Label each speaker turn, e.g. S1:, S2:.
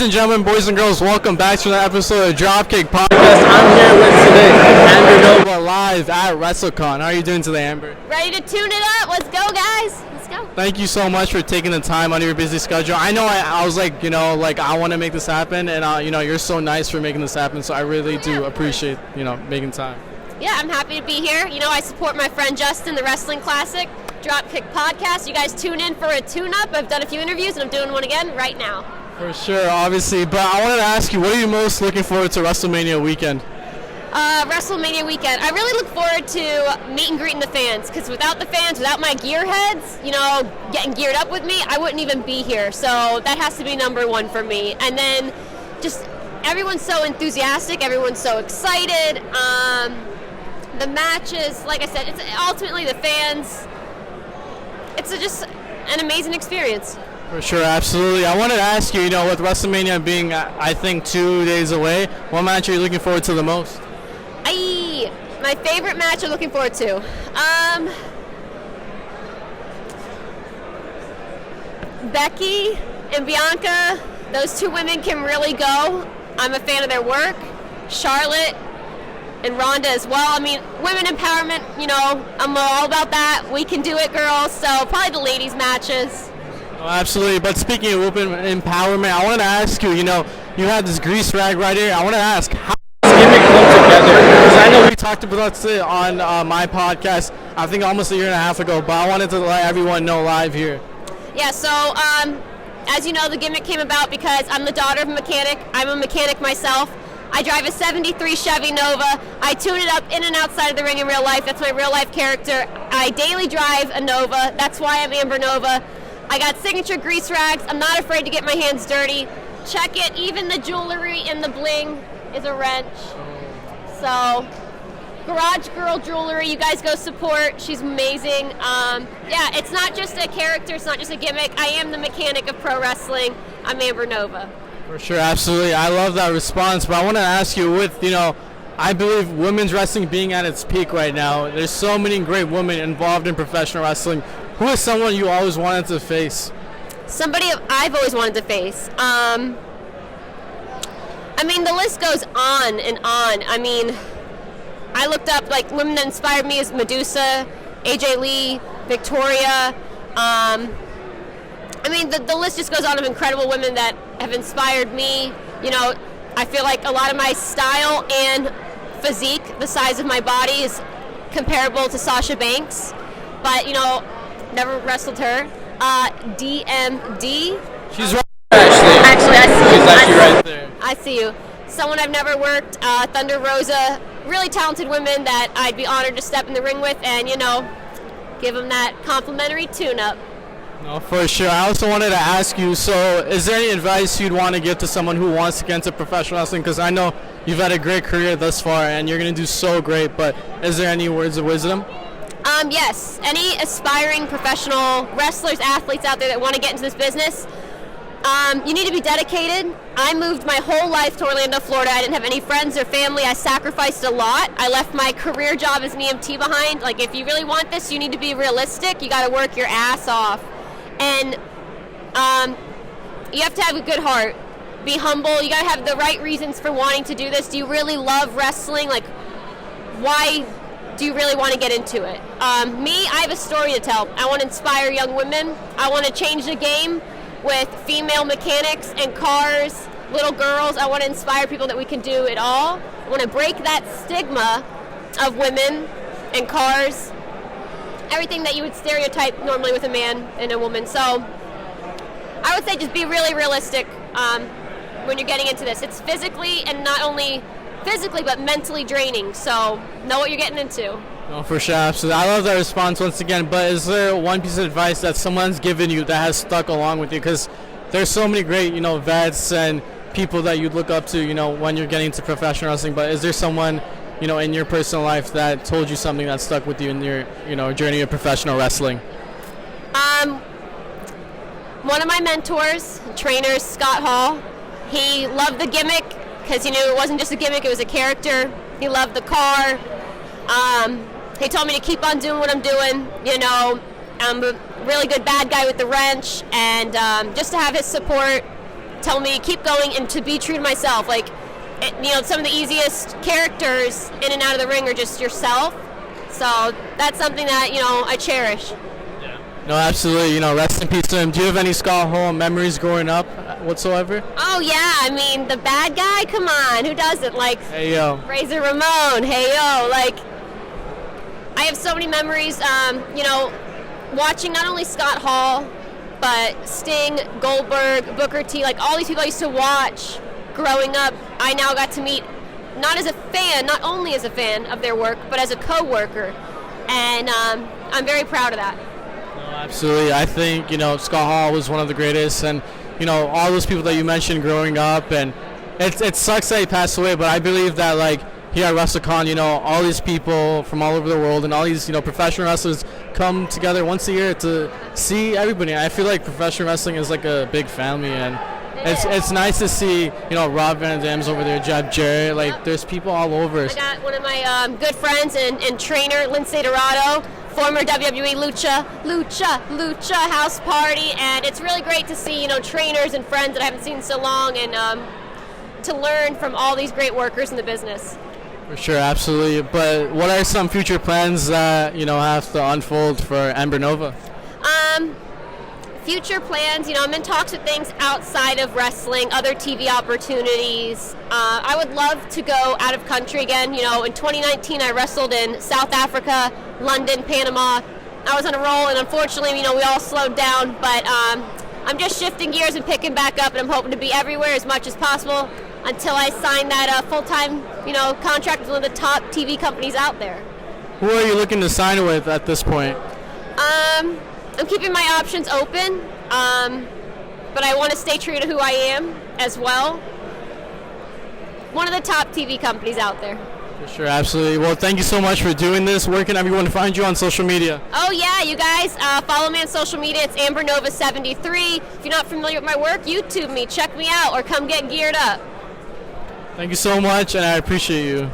S1: and gentlemen, boys and girls, welcome back to another episode of Dropkick Podcast. I'm here with today Amber Nova live at WrestleCon. How are you doing today, Amber?
S2: Ready to tune it up. Let's go, guys. Let's go.
S1: Thank you so much for taking the time out of your busy schedule. I know I was like, I want to make this happen, and you're so nice for making this happen, so I really do appreciate, making time.
S2: Yeah, I'm happy to be here. I support my friend Justin, the Wrestling Classic, Dropkick Podcast. You guys tune in for a tune-up. I've done a few interviews, and I'm doing one again right now.
S1: For sure, obviously. But I wanted to ask you, what are you most looking forward to WrestleMania weekend?
S2: WrestleMania weekend. I really look forward to meet and greeting the fans, because without the fans, without my gearheads, getting geared up with me, I wouldn't even be here. So that has to be number one for me. And then just everyone's so enthusiastic, everyone's so excited. The matches, like I said, it's ultimately the fans. It's just an amazing experience.
S1: For sure, absolutely. I wanted to ask you, with WrestleMania being, I think, 2 days away, what match are you looking forward to the most?
S2: My favorite match I'm looking forward to. Becky and Bianca, those two women can really go. I'm a fan of their work. Charlotte and Ronda as well. I mean, women empowerment, I'm all about that. We can do it, girls. So probably the ladies' matches.
S1: Oh, absolutely. But speaking of women empowerment, I wanted to ask you, you have this grease rag right here. I want to ask, how does this gimmick come together? Because I know we talked about it on my podcast, I think almost a year and a half ago, but I wanted to let everyone know live here.
S2: Yeah, so as you know, the gimmick came about because I'm the daughter of a mechanic. I'm a mechanic myself. I drive a 73 Chevy Nova. I tune it up in and outside of the ring in real life. That's my real life character. I daily drive a Nova. That's why I'm Amber Nova. I got signature grease rags. I'm not afraid to get my hands dirty. Check it. Even the jewelry and the bling is a wrench. So, Garage Girl Jewelry, you guys go support. She's amazing. Yeah, it's not just a character. It's not just a gimmick. I am the mechanic of pro wrestling. I'm Amber Nova.
S1: For sure, absolutely. I love that response. But I want to ask you, with, I believe women's wrestling being at its peak right now, there's so many great women involved in professional wrestling. Who is someone you always wanted to face?
S2: Somebody I've always wanted to face. I mean, the list goes on and on. I mean, I looked up, women that inspired me as Medusa, AJ Lee, Victoria. I mean, the list just goes on of incredible women that have inspired me. I feel like a lot of my style and physique, the size of my body, is comparable to Sasha Banks. But, never wrestled her. DMD.
S1: She's right there, actually.
S2: Actually, I see you.
S1: She's actually right there.
S2: I see you. Someone I've never worked, Thunder Rosa. Really talented women that I'd be honored to step in the ring with and, give them that complimentary tune-up.
S1: No, for sure. I also wanted to ask you, so is there any advice you'd want to give to someone who wants to get into professional wrestling? Because I know you've had a great career thus far and you're going to do so great, but is there any words of wisdom?
S2: Yes. Any aspiring professional wrestlers, athletes out there that want to get into this business, you need to be dedicated. I moved my whole life to Orlando, Florida. I didn't have any friends or family. I sacrificed a lot. I left my career job as an EMT behind. If you really want this, you need to be realistic. You got to work your ass off. And you have to have a good heart. Be humble. You got to have the right reasons for wanting to do this. Do you really love wrestling? Why do you really want to get into it? Me, I have a story to tell. I want to inspire young women. I want to change the game with female mechanics and cars, little girls. I want to inspire people that we can do it all. I want to break that stigma of women and cars, everything that you would stereotype normally with a man and a woman. So I would say just be really realistic when you're getting into this. It's physically, and not only physically, but mentally draining. So know what you're getting into.
S1: No, for sure, absolutely. I love that response once again, but is there one piece of advice that someone's given you that has stuck along with you? Because there's so many great, vets and people that you look up to, when you're getting into professional wrestling, but is there someone, in your personal life that told you something that stuck with you in your, journey of professional wrestling?
S2: One of my mentors, trainers, Scott Hall, he loved the gimmick because he knew it wasn't just a gimmick, it was a character. He loved the car. He told me to keep on doing what I'm doing. I'm a really good bad guy with the wrench, and just to have his support tell me keep going and to be true to myself. Like, some of the easiest characters in and out of the ring are just yourself. So that's something that, I cherish.
S1: No, absolutely. Rest in peace to him. Do you have any Scott Hall memories growing up whatsoever?
S2: Oh, yeah. I mean, the bad guy, come on. Who doesn't? Like,
S1: Hey, yo.
S2: Razor Ramon, hey, yo. Like, I have so many memories, watching not only Scott Hall, but Sting, Goldberg, Booker T, like all these people I used to watch growing up. I now got to meet not only as a fan of their work, but as a co-worker. And I'm very proud of that.
S1: Absolutely. I think, Scott Hall was one of the greatest, and, all those people that you mentioned growing up, and it sucks that he passed away, but I believe that, like, here at WrestleCon, all these people from all over the world and all these, professional wrestlers come together once a year to see everybody. I feel like professional wrestling is like a big family, and it's nice to see, Rob Van Dam's over there, Jeff Jarrett, like, there's people all over.
S2: I got one of my good friends and trainer, Lindsay Dorado, former WWE Lucha House Party, and it's really great to see, trainers and friends that I haven't seen in so long, and to learn from all these great workers in the business.
S1: For sure, absolutely. But what are some future plans that, have to unfold for Amber Nova?
S2: Future plans, I'm in talks with things outside of wrestling, other TV opportunities. I would love to go out of country again. In 2019 I wrestled in South Africa, London, Panama. I was on a roll, and unfortunately, we all slowed down, but I'm just shifting gears and picking back up, and I'm hoping to be everywhere as much as possible until I sign that full-time, contract with one of the top TV companies out there.
S1: Who are you looking to sign with at this point?
S2: I'm keeping my options open, but I want to stay true to who I am as well. One of the top TV companies out there.
S1: For sure, absolutely. Well, thank you so much for doing this. Where can everyone find you on social media?
S2: Oh, yeah, you guys, follow me on social media. It's AmberNova73. If you're not familiar with my work, YouTube me, check me out, or come get geared up.
S1: Thank you so much, and I appreciate you.